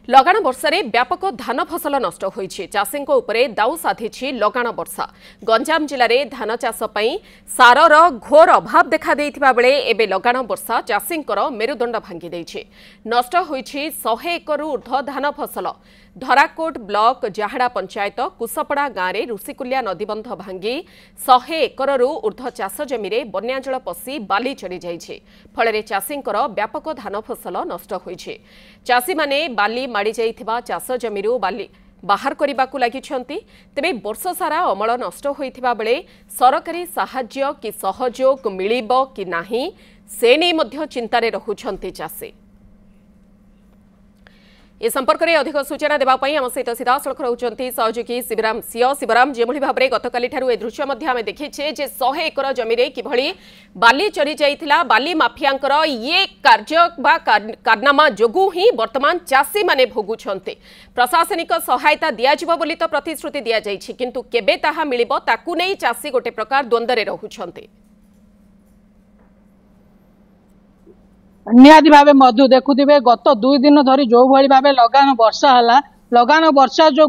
लगाण वर्षारे व्यापक धान फसल नष्ट होइछि। चाषींको उपरे दाउ साधिछि लगाण वर्षा। गंजाम जिले में धान चाष पई सारर घोर अभाव देखा देइथिबा बेले एबे लगाण वर्षा चाषींकर मेरुदंड भांगी दैछि। नष्ट होइछि 100 एकरु ऊर्ध्व धान फसल। धराकोट ब्लॉक जाहड़ा पंचायत कुसपड़ा गाँव में ऋषिकुलिया नदीबंध भांगी 100 एकरु ऊर्ध्व चाष जमी में बन्याजल पशि बाली चढ़ी जाइछि। फଳରେ चाषींकर व्यापक धान फसल नष्ट होइछि। चाषी माने बाली माड़ी जाइथिबा चाष जमीरु बाली बाहर करबाकू लागिछंती। तेबे वर्ष सारा अमल नष्ट होइथिबा बेले सरकारी साहाय्य कि सहयोग मिलिबो कि नाही से नै मध्य चिंतारे रहुछंती चाषी। ए संपर्क में अधिक सूचना देवाई आम सहित सीधा सड़क रोचंती सहयोगी शिवराम सिंह। शिवराम जो भाव में गतकाली ए दृश्य आम देखीचे 100 एकर जमी कि बाली चढ़ी जाइथिला। बाली माफियांकर ये कार्य बा कारनामा जोगु ही वर्तमान चाषी माने भोगुछंते। प्रशासनिक सहायता दियाजिबो बोली तो प्रतिश्रुति दिया जाइछि, किंतु केबे ताहा मिलिबो ताकू नै चाषी गोटे प्रकार द्वंद्वरे रहुछंते। निहाती भाव मधु देखुवे गत 2 दिन धरी जो भाई भाव लगान वर्षा है। लगान वर्षा जो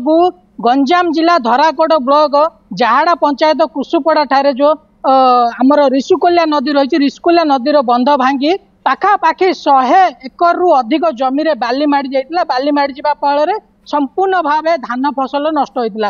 गंजाम जिला धराकोट ब्लॉक जाहड़ा पंचायत कुसुपड़ा ठारे जो आमर ऋषिकुलिया नदी रही ऋषिकुलिया नदी बंध भांगी पाखापाखि 100 एकरु अधिक जमी रे बाली माड़ी जाइतिला। बाली माड़ी जिबा फल संपूर्ण भाव धान फसल नष्ट होइतिला।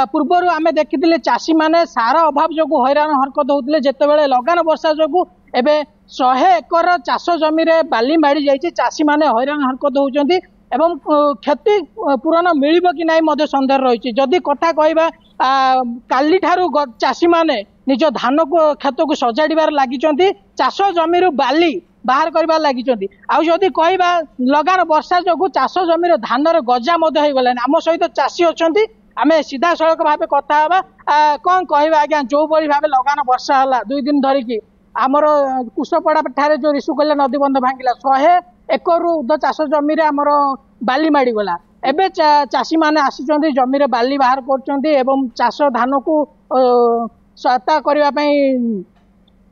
पूर्वर आमे देखिथिले चाषी माने सार अभाव जो हैरान हरकत होउतिले। जेतेबेले लगान वर्षा जो एबे 100 एकर चाष जमी रे बाली माड़ी जाइछि। चाषी माने हैरान हरकत होउचंती एवं क्षति पूरण मिलिबो कि नाही मध्य संदेह रहिछि। जदि कथा कहबा काली ठारू चाषी माने निज धान को खेत को सजाड़िबार लागिचंती। चाष जमी रु बाली बाहर करबार लागिचंती। आ जदि कहबा लगान वर्षा जो चाष जमी रे धान रे गजा मध्य होई गलानी। आम सहित चाषी अछंती, आमे सीधा सड़क भाव कथा हबा। कौन कहबा आज्ञा जो बड़ी भाव लगान वर्षा हला 2 दिन धरिकी आमर कुसपड़ा ठारे जो ऋषिकुलिया नदी बंध भांगिला 100 एकरु ऊर्ध्व चाष जमी रे आमर बाली माड़ी गला। एबे चाषी माने आसिचंती जमी रे बाली बाहर करचंती एवं चाष धान को सहायता करबा पई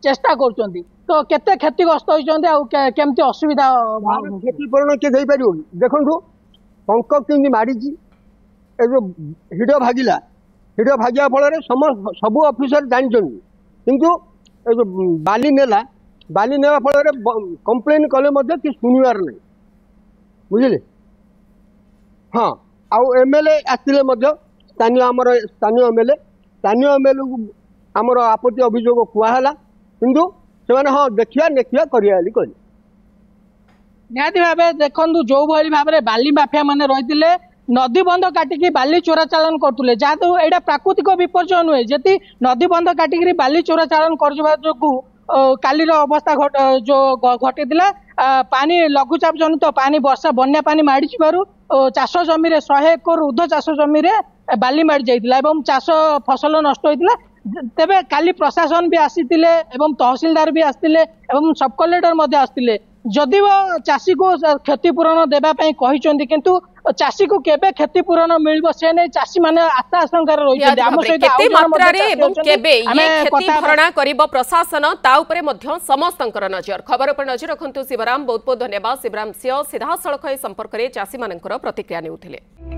चेष्टा करचंती। तो केते क्षतिग्रस्त होइचंती आ केमती असुविधा क्षतिपूरण के देई परियो। देखंतु पंक किंदी माडीची ए जो हिडो भागिया फल सब ऑफिसर जानचंती, किंतु जो बाली नेला फल कंप्लेन कले कि शुणवार नहीं बुझे। हाँ आउ एमएलए आसिले स्थानीय एमएलए को आमर आपत्ति अभियोग कहला, किंतु से हाँ देखिया करिया निहाती भाव देखु जो भाई भाव में बाली माफिया माने रही नदी बंध काटिकी बाली चोरा चालान करतुले। जहातु एटा प्राकृतिक विपर्यय नुहे। जति नदी बंध काटिकी बाली चोरा चालान कर जो कालीर अवस्था जो घटी पानी लघुचाप जनित पानी वर्षा बन्या पानी माड़ी चाष जमी रे 100 एकर ऊर्ध्व चाष जमी रे बाली माड़ी जाइतिला एवं चाष फसल नष्ट होइतिला। तेबे काली प्रशासन भी आसीतिले एवं तहसीलदार भी आसीतिले एवं सब कलेक्टर मध्ये आसीतिले। जदि चाषी को क्षतिपूरण देबा पई कहिचंती, किंतु चाषी को केबे क्षतिपूरण मिलबो से नै चाषी माने आशा आशंका रहिছে। आम सहित केते मात्रा रे एवं केबे ये क्षति भरणा करिबो प्रशासन ता उपरे मध्य समस्तंकर नजर। खबर पर नजर रखंतु शिवराम। बहुत बहुत धन्यवाद शिवराम सिंह। सीधा सड़क संपर्क रे चाषी मानकर प्रतिक्रिया नेउथिले।